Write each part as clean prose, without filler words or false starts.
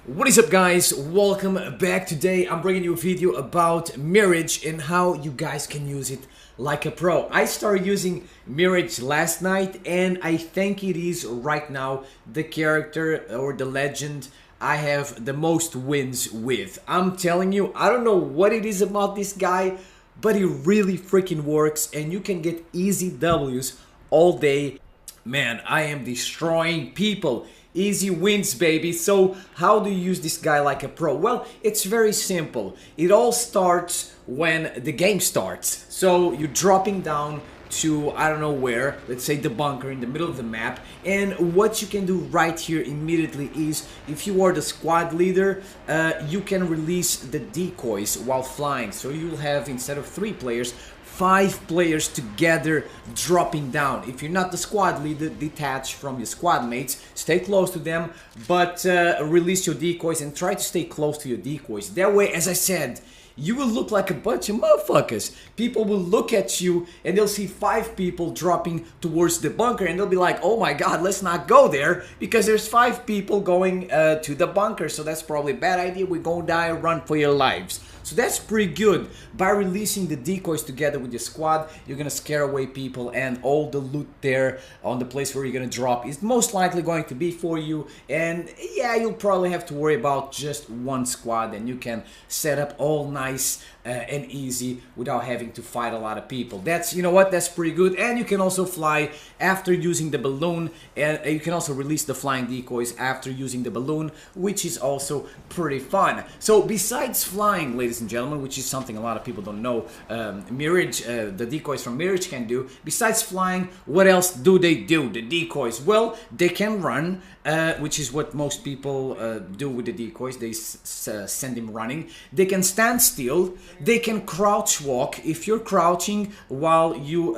What is up, guys? Welcome back. Today I'm bringing you a video about Mirage and how you guys can use it like a pro. I started using Mirage last night and I think it is right now the character or the legend I have the most wins with. I'm telling you, I don't know what it is about this guy, but it really freaking works and you can get easy W's all day. Man, I am destroying people. Easy wins, baby. So how do you use this guy like a pro? Well, it's very simple. It all starts when the game starts. So you're dropping down to, I don't know where, let's say the bunker in the middle of the map, and what you can do right here immediately is, if you are the squad leader, you can release the decoys while flying. So you'll have, instead of 3 players, 5 players together dropping down. If you're not the squad leader, detach from your squad mates, stay close to them, but release your decoys and try to stay close to your decoys. That way, as I said, you will look like a bunch of motherfuckers. People will look at you and they'll see 5 people dropping towards the bunker and they'll be like, oh my god, let's not go there because there's 5 people going to the bunker, so that's probably a bad idea. We're gonna die, run for your lives. So that's pretty good. By releasing the decoys together with your squad, you're gonna scare away people, and all the loot there on the place where you're gonna drop is most likely going to be for you. And yeah, you'll probably have to worry about just one squad, and you can set up all nice and easy without having to fight a lot of people. That's, you know what, that's pretty good. And you can also fly after using the balloon, and you can also release the flying decoys after using the balloon, which is also pretty fun. So besides flying, ladies and gentlemen, which is something a lot of people don't know, Mirage, the decoys from Mirage can do. Besides flying, what else do they do, the decoys? Well, they can run, which is what most people do with the decoys. They send him running. They can stand still. They can crouch walk. If you're crouching while you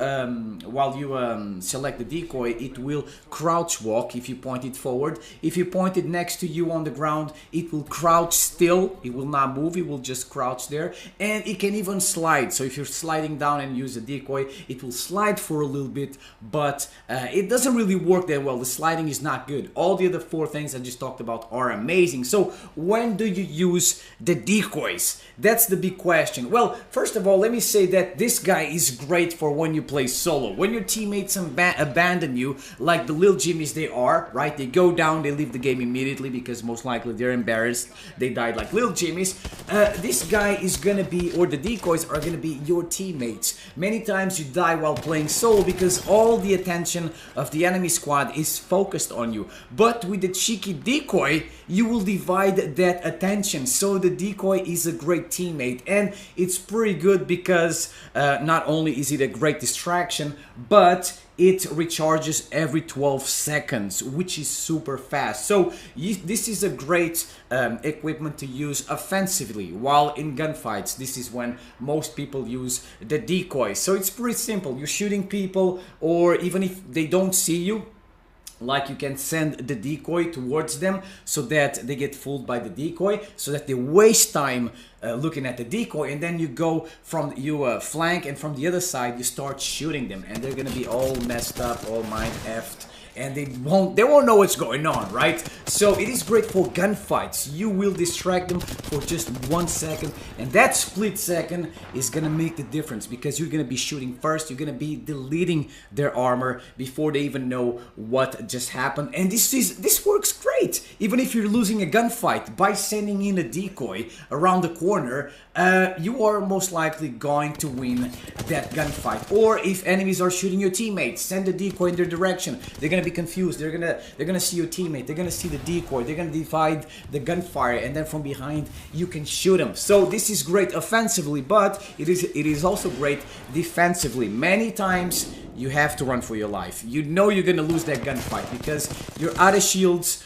select the decoy, it will crouch walk if you point it forward. If you point it next to you on the ground, it will crouch still. It will not move. It will just crouch there. And it can even slide. So if you're sliding down and use a decoy, it will slide for a little bit, but it doesn't really work that well. The sliding is not good. All the other 4 things I just talked about are amazing. So when do you use the decoys? That's the big question. Well, first of all, let me say that this guy is great for when you play solo. When your teammates abandon you, like the little Jimmies they are, right? They go down, they leave the game immediately because most likely they're embarrassed. They died like little Jimmies. This guy is gonna be, or the decoys are gonna be your teammates. Many times you die while playing solo because all the attention of the enemy squad is focused on you. But with the cheeky decoy, you will divide that attention. So the decoy is a great teammate, and it's pretty good because not only is it a great distraction, but it recharges every 12 seconds, which is super fast. So this is a great equipment to use offensively, while in gunfights, this is when most people use the decoy. So it's pretty simple. You're shooting people, or even if they don't see you, like, you can send the decoy towards them so that they get fooled by the decoy, so that they waste time looking at the decoy, and then you go from flank, and from the other side you start shooting them, and they're gonna be all messed up, all mind-effed, and they won't know what's going on, right? So it is great for gunfights. You will distract them for just 1 second, and that split second is gonna make the difference because you're gonna be shooting first. You're gonna be deleting their armor before they even know what just happened, and this works great. Even if you're losing a gunfight, by sending in a decoy around the corner, you are most likely going to win that gunfight. Or if enemies are shooting your teammates, send a decoy in their direction. They're gonna be confused. They're gonna see your teammate. They're gonna see the decoy. They're gonna divide the gunfire, and then from behind you can shoot them. So this is great offensively, but it is also great defensively. Many times you have to run for your life. You know you're gonna lose that gunfight because you're out of shields.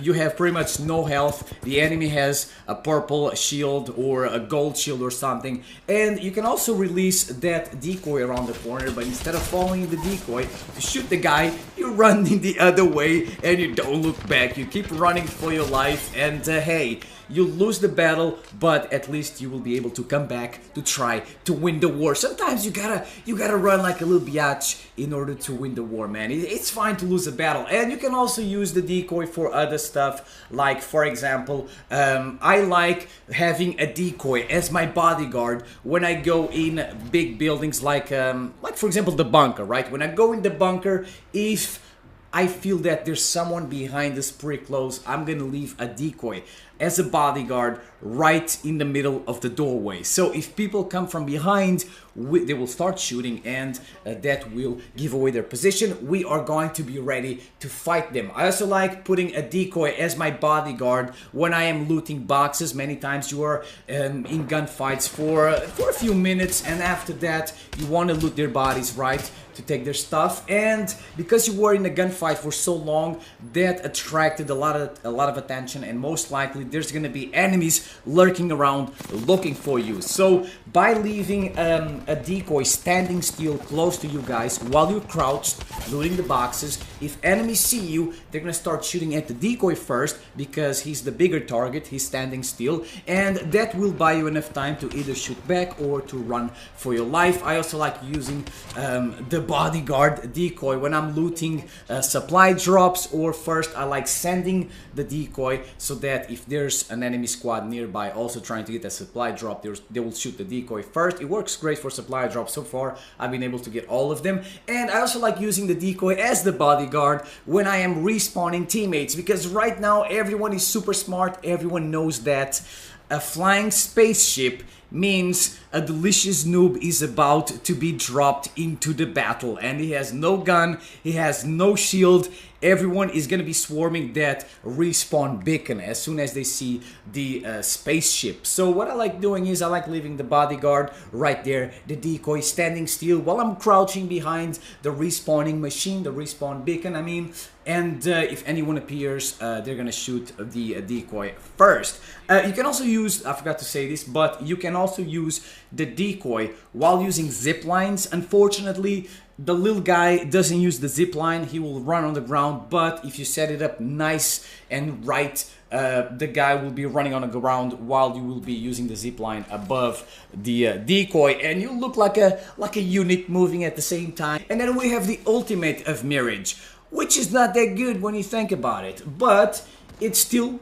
You have pretty much no health. The enemy has a purple shield or a gold shield or something, and you can also release that decoy around the corner, but instead of following the decoy to shoot the guy, you run in the other way and you don't look back. You keep running for your life, and hey, you lose the battle, but at least you will be able to come back to try to win the war. Sometimes you gotta run like a little biatch in order to win the war, man. It's fine to lose a battle, and you can also use the decoy for for other stuff. Like, for example, I like having a decoy as my bodyguard when I go in big buildings, like for example the bunker, right? When I go in the bunker, if I feel that there's someone behind us pretty close, I'm gonna leave a decoy as a bodyguard right in the middle of the doorway. So if people come from behind, they will start shooting, and that will give away their position. We are going to be ready to fight them. I also like putting a decoy as my bodyguard when I am looting boxes. Many times you are in gunfights for a few minutes, and after that you want to loot their bodies, right? To take their stuff, and because you were in a gunfight for so long, that attracted a lot of attention, and most likely there's gonna be enemies lurking around looking for you. So by leaving a decoy standing still close to you guys while you're crouched looting the boxes, if enemies see you, they're gonna start shooting at the decoy first because he's the bigger target, he's standing still, and that will buy you enough time to either shoot back or to run for your life. I also like using the bodyguard decoy when I'm looting supply drops, or first I like sending the decoy so that if there's an enemy squad nearby also trying to get a supply drop, they will shoot the decoy first. It works great for supply drops. So far I've been able to get all of them. And I also like using the decoy as the bodyguard when I am respawning teammates, because right now everyone is super smart. Everyone knows that a flying spaceship means a delicious noob is about to be dropped into the battle, and he has no gun, he has no shield. Everyone is gonna be swarming that respawn beacon as soon as they see the spaceship. So what I like doing is I like leaving the bodyguard right there, the decoy standing still while I'm crouching behind the respawning machine, the respawn beacon I mean, and if anyone appears, they're gonna shoot the decoy first. You can also use, I forgot to say this, but you can also use the decoy while using zip lines. Unfortunately, the little guy doesn't use the zip line, he will run on the ground, but if you set it up nice and right, the guy will be running on the ground while you will be using the zip line above the decoy, and you look like a unit moving at the same time. And then we have the ultimate of Mirage, which is not that good when you think about it, but it's still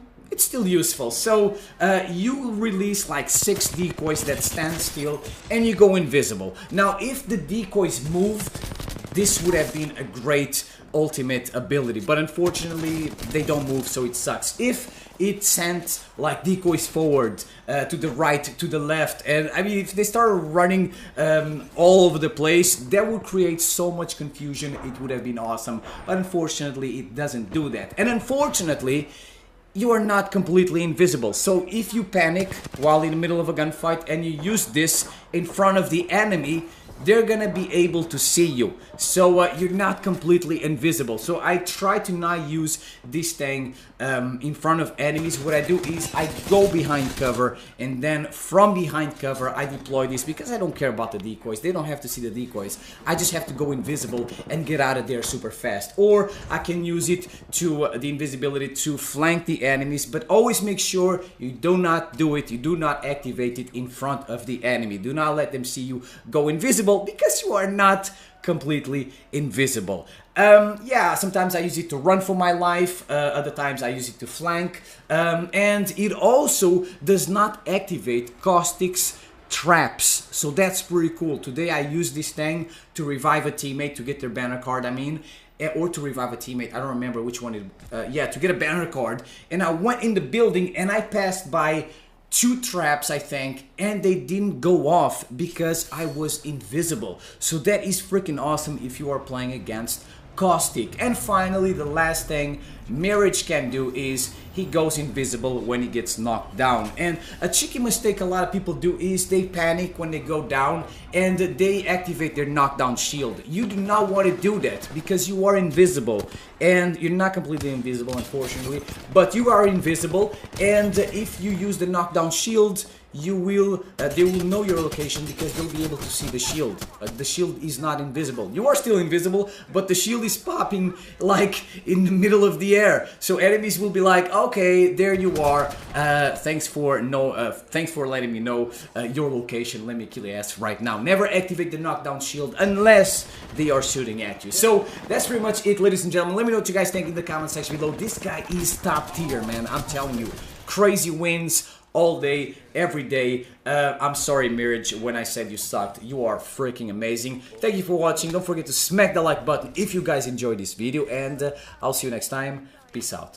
useful. So you release like 6 decoys that stand still and you go invisible. Now if the decoys moved, this would have been a great ultimate ability, but unfortunately they don't move, so it sucks. If it sent like decoys forward, to the right, to the left, and I mean if they started running all over the place, that would create so much confusion. It would have been awesome, but unfortunately it doesn't do that. And unfortunately you are not completely invisible. So if you panic while in the middle of a gunfight and you use this in front of the enemy, they're gonna be able to see you. So you're not completely invisible. So I try to not use this thing in front of enemies. What I do is I go behind cover, and then from behind cover I deploy this, because I don't care about the decoys. They don't have to see the decoys. I just have to go invisible and get out of there super fast. Or I can use it to the invisibility to flank the enemies, but always make sure you do not do it, you do not activate it in front of the enemy. Do not let them see you go invisible, because you are not completely invisible. Yeah, sometimes I use it to run for my life, other times I use it to flank, and it also does not activate Caustic's traps, so that's pretty cool. Today I used this thing to revive a teammate, to get their banner card, I mean, or to revive a teammate, I don't remember which one it, yeah, to get a banner card. And I went in the building and I passed by 2 traps, I think, and they didn't go off because I was invisible. So that is freaking awesome if you are playing against Caustic. And finally, the last thing Mirage can do is he goes invisible when he gets knocked down. And a cheeky mistake a lot of people do is they panic when they go down and they activate their knockdown shield. You do not want to do that because you are invisible, and you're not completely invisible unfortunately, but you are invisible, and if you use the knockdown shield, you will they will know your location because they'll be able to see the shield. The shield is not invisible. You are still invisible, but the shield is popping like in the middle of the air. So enemies will be like, Okay, there you are. Thanks for letting me know your location. Let me kill your ass right now. Never activate the knockdown shield unless they are shooting at you. So that's pretty much it, ladies and gentlemen. Let me know what you guys think in the comment section below. This guy is top tier, man. I'm telling you, crazy wins all day, every day. I'm sorry, Mirage, when I said you sucked. You are freaking amazing. Thank you for watching. Don't forget to smack the like button if you guys enjoyed this video, and I'll see you next time. Peace out.